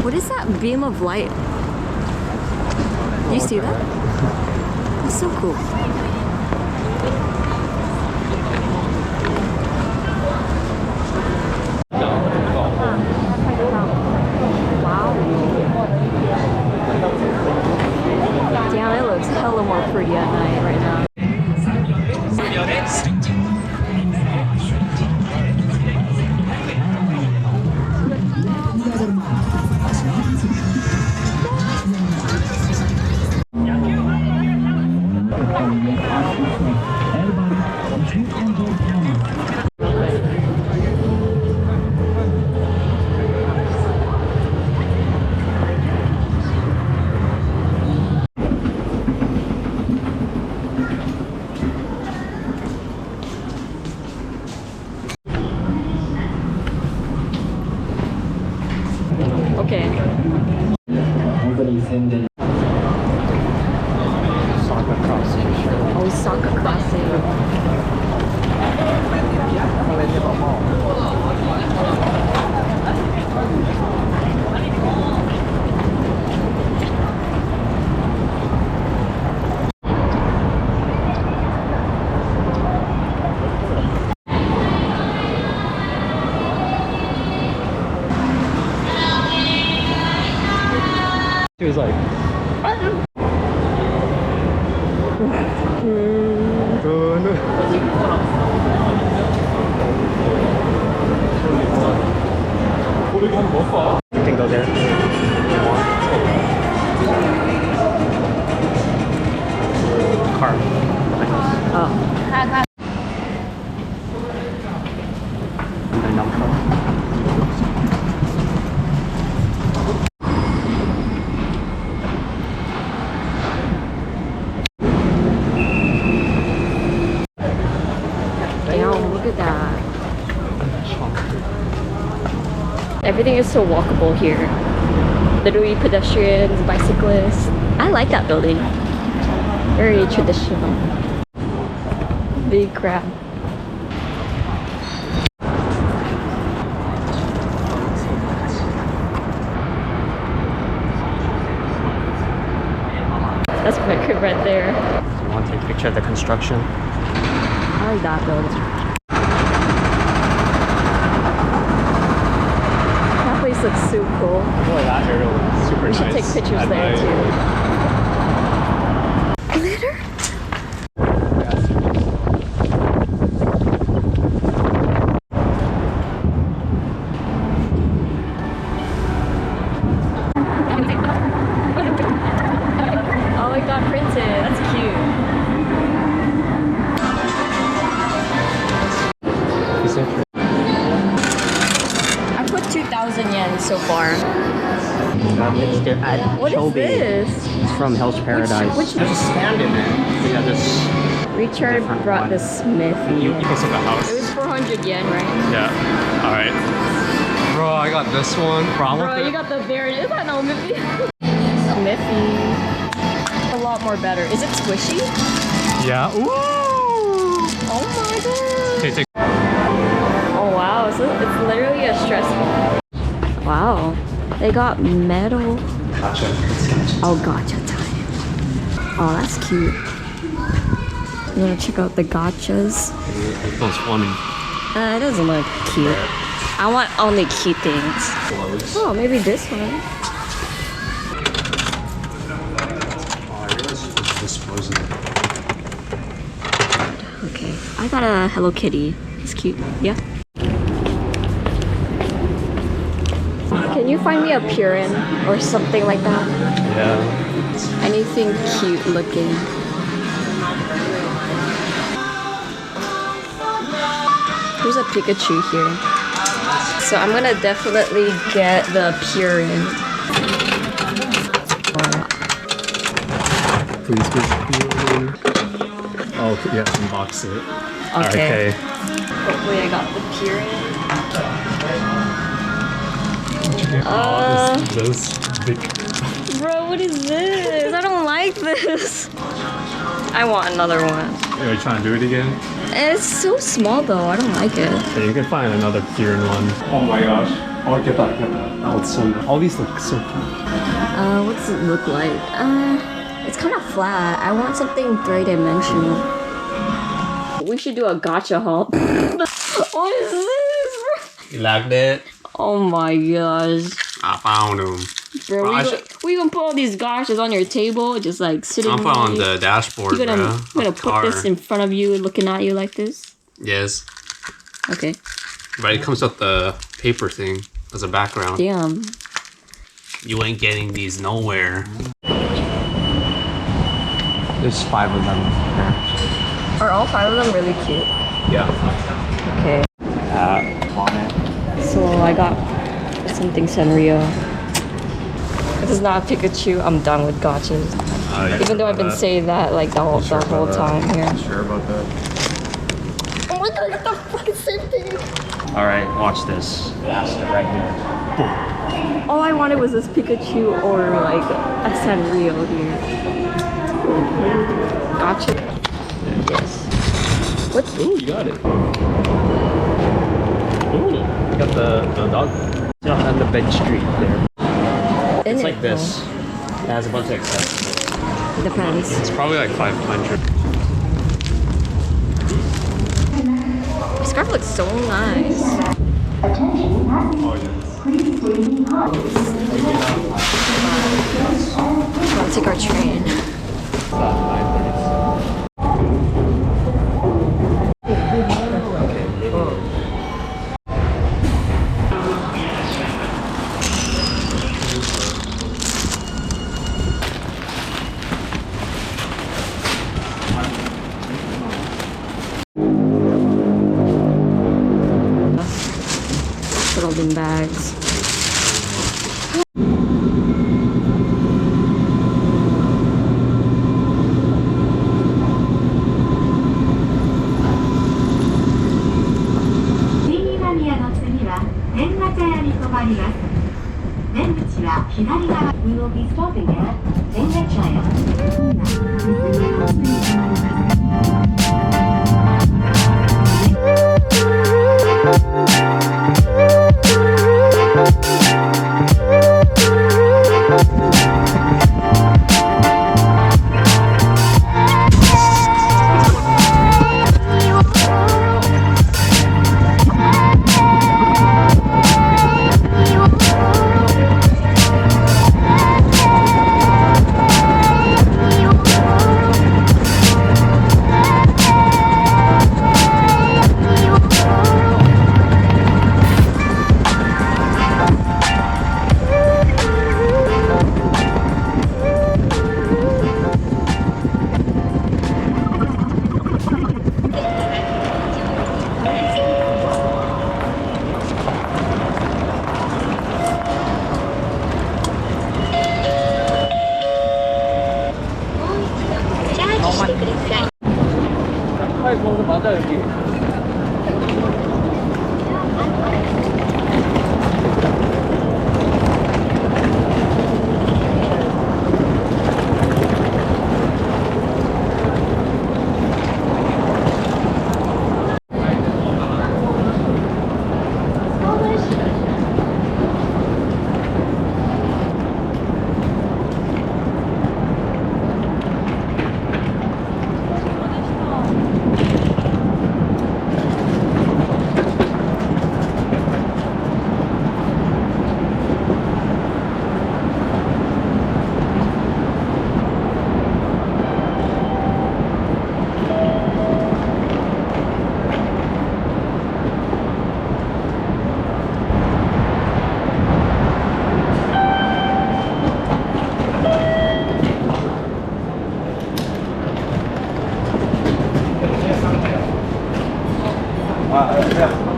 What is that beam of light? You see that? That's so cool. Wow. Damn, it looks hella more pretty at night right now. Okay. Osaka crossing. Osaka crossing. He was like, you can go there. Car. Oh. Damn, look at that. Everything is so walkable here. Literally pedestrians, bicyclists. I like that building. Very traditional. Big crab. That's my crib right there. You want to take a picture of the construction? I like that building. That place looks so cool. Boy, that area looks super We should nice take pictures at there night. too. Glitter? Oh, it got printed. That's cute. I put 2,000 yen so far. It's there at What is Chobe. this? It's from Hell's Paradise. which- There's a stand in there. Yeah, this. Richard Different brought one. the Smithy. You close to the house. It was 400 yen, right? Yeah. All right. Bro, I got this one. Problem Bro, with you it? got the very, is that no Smithy? Smithy. A lot more better. Is it squishy? Yeah. Ooh. Oh my god. Okay, take. Oh wow, so it's literally a stress ball. Wow. They got metal. Gotcha. Oh, gotcha time. Oh, that's cute. You wanna check out the gachas? That's funny. It doesn't look cute. I want only cute things. Oh, maybe this one. Oh, I realized this wasn't. Okay, I got a Hello Kitty. It's cute. Yeah. Can you find me a Purin or something like that? Yeah. Anything cute looking. There's a Pikachu here. So I'm gonna definitely get the Purin. Please be Purin. Oh, yeah, unbox it. Okay. Hopefully I got the Purin. This big. Bro, what is this? I don't like this. I want another one. Are you trying to do it again? It's so small though, I don't like it. Yeah, you can find another Purin one. Oh my gosh. Oh, get that. Oh, it's so nice. All these look so cute. What does it look like? It's kind of flat. I want something three-dimensional. We should do a gacha haul. What is this? You liked it? Oh my gosh. I found them. Bro, we gonna put all these gachas on your table, just like sitting I'm on the dashboard, You're gonna put this in front of you, looking at you like this? Yes. Okay. But it comes with the paper thing as a background. Damn. You ain't getting these nowhere. There's 5 of them here. Are all 5 of them really cute? Yeah. Okay. On it. So I got something Sanrio. If it's not Pikachu, I'm done with gachas. Even though I've been saying that like the whole time here. Sure about that? Oh my god, I got the fucking same thing. Alright, watch this. Master right here. All I wanted was this Pikachu or like a Sanrio here. Gotcha. Yes. What's Ooh, you got it. Ooh, you got the dog. It's not on the bench street there. It's like this. Oh. It has a bunch of accessories. Depends. It's probably like 500. The scarf looks so nice. Let's take our train. Put all in bags. We will be stopping at Zengachaya. Go down.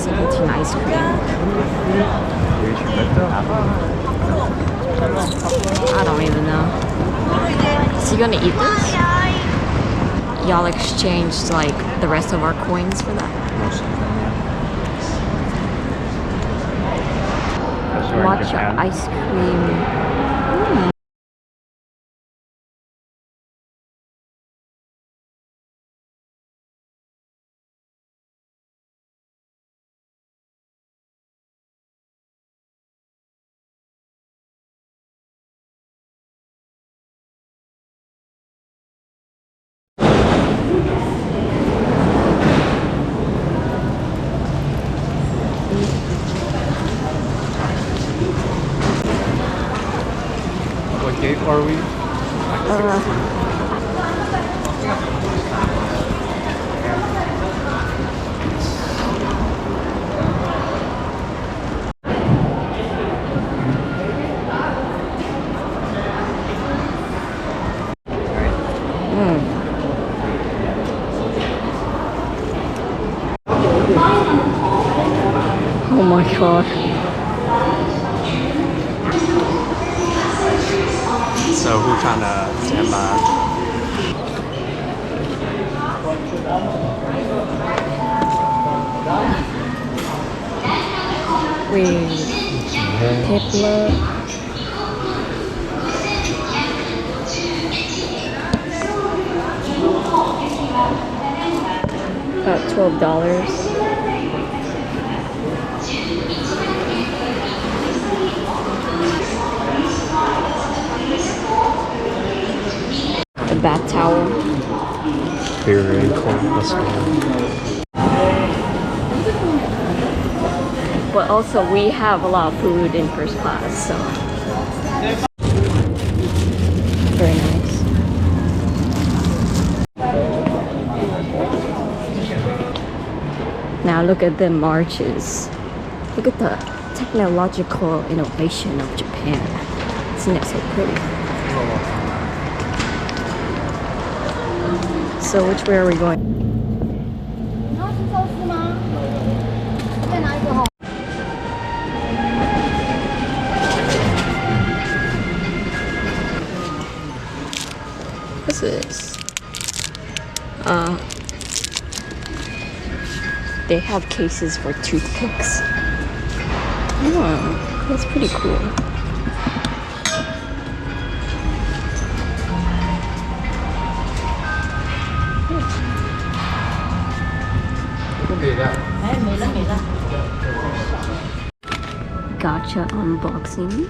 Seventeen ice cream. I don't even know. Is he gonna eat this? Y'all exchanged like the rest of our coins for that. Matcha ice cream. What gate are we? Oh my god. So who's trying to stand by? Wait. Pepler. About $12. The bath towel. Very cold. Let's go. But also we have a lot of food in first class, so very nice. Now look at the marches. Look at the technological innovation of Japan. Isn't it so pretty? So which way are we going? What's this? They have cases for toothpicks. Oh, that's pretty cool. Gacha unboxing.